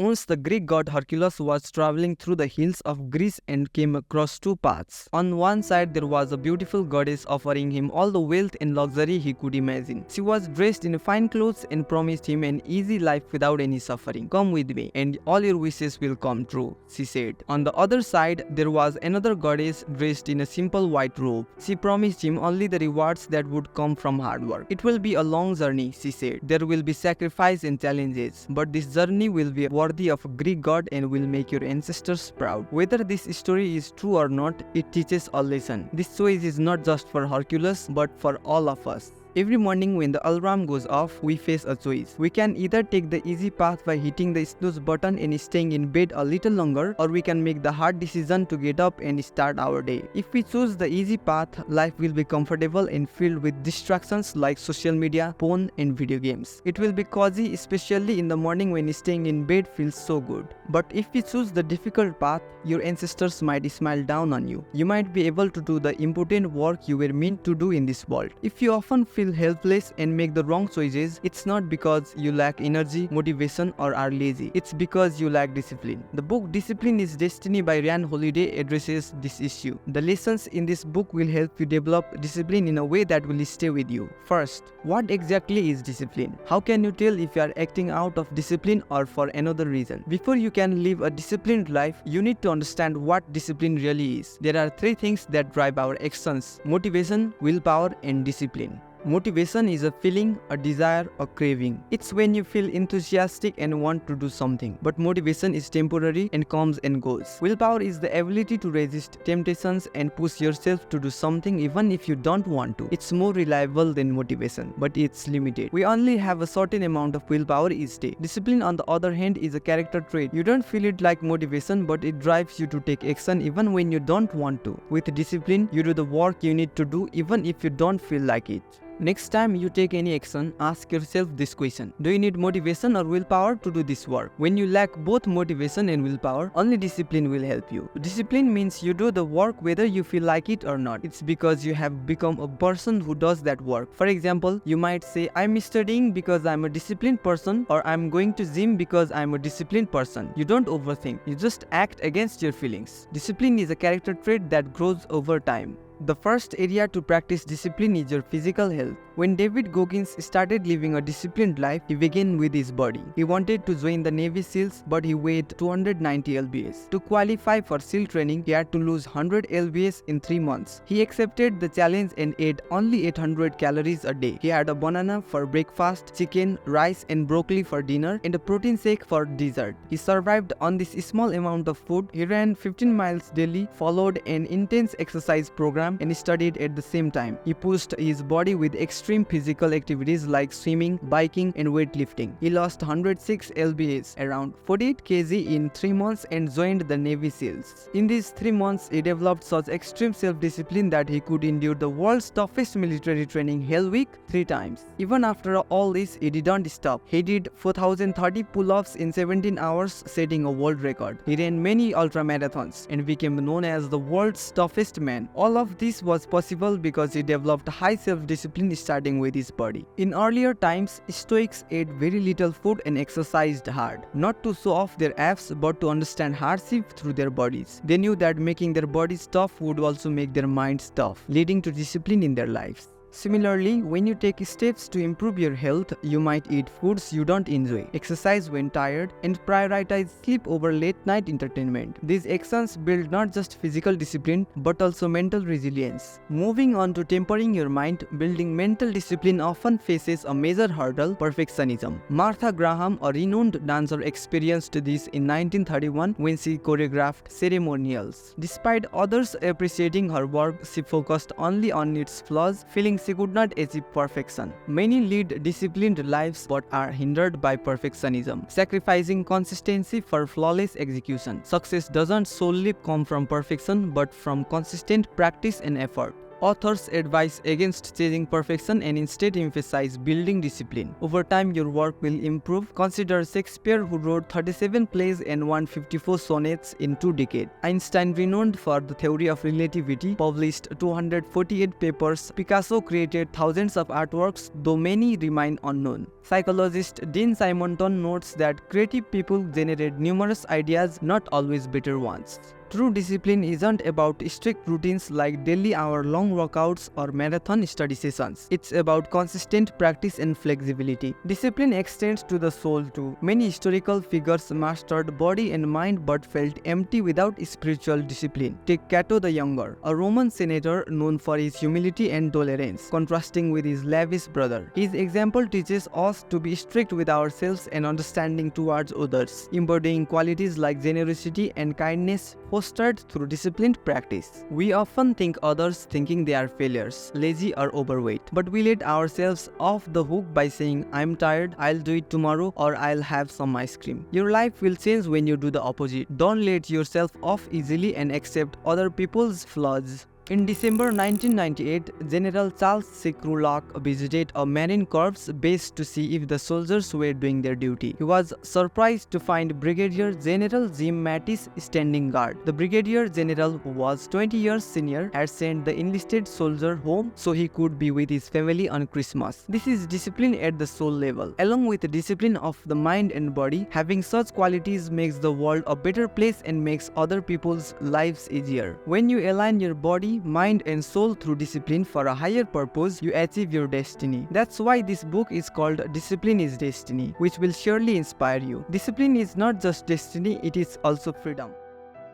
Once the Greek god Hercules was traveling through the hills of Greece and came across two paths. On one side there was a beautiful goddess offering him all the wealth and luxury he could imagine. She was dressed in fine clothes and promised him an easy life without any suffering. "Come with me and all your wishes will come true," she said. On the other side there was another goddess dressed in a simple white robe. She promised him only the rewards that would come from hard work. "It will be a long journey," she said. "There will be sacrifice and challenges, but this journey will be worthy of a Greek god and will make your ancestors proud." Whether this story is true or not, it teaches a lesson. This choice is not just for Hercules, but for all of us. Every morning when the alarm goes off, we face a choice. We can either take the easy path by hitting the snooze button and staying in bed a little longer, or we can make the hard decision to get up and start our day. If we choose the easy path, life will be comfortable and filled with distractions like social media, porn, and video games. It will be cozy, especially in the morning when staying in bed feels so good. But if we choose the difficult path, your ancestors might smile down on you. You might be able to do the important work you were meant to do in this world. If you often feel helpless and make the wrong choices, it's not because you lack energy, motivation, or are lazy. It's because you lack discipline. The book Discipline is Destiny by Ryan Holiday addresses this issue. The lessons in this book will help you develop discipline in a way that will stay with you. First, what exactly is discipline? How can you tell if you are acting out of discipline or for another reason? Before you can live a disciplined life, you need to understand what discipline really is. There are three things that drive our actions: motivation, willpower, and discipline. Motivation is a feeling, a desire, a craving. It's when you feel enthusiastic and want to do something. But motivation is temporary and comes and goes. Willpower is the ability to resist temptations and push yourself to do something even if you don't want to. It's more reliable than motivation, but it's limited. We only have a certain amount of willpower each day. Discipline, on the other hand, is a character trait. You don't feel it like motivation, but it drives you to take action even when you don't want to. With discipline, you do the work you need to do even if you don't feel like it. Next time you take any action, ask yourself this question: do you need motivation or willpower to do this work? When you lack both motivation and willpower, only discipline will help you. Discipline means you do the work whether you feel like it or not. It's because you have become a person who does that work. For example, you might say, "I'm studying because I'm a disciplined person," or "I'm going to gym because I'm a disciplined person." You don't overthink, you just act against your feelings. Discipline is a character trait that grows over time. The first area to practice discipline is your physical health. When David Goggins started living a disciplined life, he began with his body. He wanted to join the Navy SEALs, but he weighed 290 lbs. To qualify for SEAL training, he had to lose 100 lbs in 3 months. He accepted the challenge and ate only 800 calories a day. He had a banana for breakfast, chicken, rice, and broccoli for dinner, and a protein shake for dessert. He survived on this small amount of food. He ran 15 miles daily, followed an intense exercise program, and studied at the same time. He pushed his body with extreme physical activities like swimming, biking, and weightlifting. He lost 106 lbs, around 48 kg in 3 months, and joined the Navy SEALs. In these 3 months, he developed such extreme self-discipline that he could endure the world's toughest military training, Hell Week, 3 times. Even after all this, he didn't stop. He did 4,030 pull-ups in 17 hours, setting a world record. He ran many ultramarathons and became known as the world's toughest man. All of this was possible because he developed high self-discipline starting with his body. In earlier times, Stoics ate very little food and exercised hard, not to show off their abs but to understand hardship through their bodies. They knew that making their bodies tough would also make their minds tough, leading to discipline in their lives. Similarly, when you take steps to improve your health, you might eat foods you don't enjoy, exercise when tired, and prioritize sleep over late-night entertainment. These actions build not just physical discipline, but also mental resilience. Moving on to tempering your mind, building mental discipline often faces a major hurdle: perfectionism. Martha Graham, a renowned dancer, experienced this in 1931 when she choreographed ceremonials. Despite others appreciating her work, she focused only on its flaws, feeling she could not achieve perfection. Many lead disciplined lives but are hindered by perfectionism, sacrificing consistency for flawless execution. Success doesn't solely come from perfection but from consistent practice and effort. Authors advise against chasing perfection and instead emphasize building discipline. Over time, your work will improve. Consider Shakespeare, who wrote 37 plays and 154 sonnets in 2 decades. Einstein, renowned for the theory of relativity, published 248 papers. Picasso created thousands of artworks, though many remain unknown. Psychologist Dean Simonton notes that creative people generate numerous ideas, not always better ones. True discipline isn't about strict routines like daily hour-long workouts or marathon study sessions. It's about consistent practice and flexibility. Discipline extends to the soul too. Many historical figures mastered body and mind but felt empty without spiritual discipline. Take Cato the Younger, a Roman senator known for his humility and tolerance, contrasting with his lavish brother. His example teaches us to be strict with ourselves and understanding towards others, embodying qualities like generosity and kindness fostered through disciplined practice. We often think others thinking they are failures, lazy or overweight, but we let ourselves off the hook by saying, "I'm tired, I'll do it tomorrow," or "I'll have some ice cream." Your life will change when you do the opposite. Don't let yourself off easily and accept other people's flaws. In December 1998, General Charles C. Krulak visited a Marine Corps base to see if the soldiers were doing their duty. He was surprised to find Brigadier General Jim Mattis standing guard. The Brigadier General, who was 20 years senior, had sent the enlisted soldier home so he could be with his family on Christmas. This is discipline at the soul level. Along with the discipline of the mind and body, having such qualities makes the world a better place and makes other people's lives easier. When you align your body, mind and soul through discipline for a higher purpose, you achieve your destiny. That's why this book is called Discipline is Destiny, which will surely inspire you. Discipline is not just destiny, it is also freedom.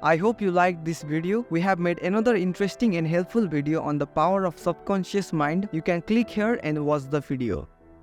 I hope you liked this video. We have made another interesting and helpful video on the power of subconscious mind. You can click here and watch the video.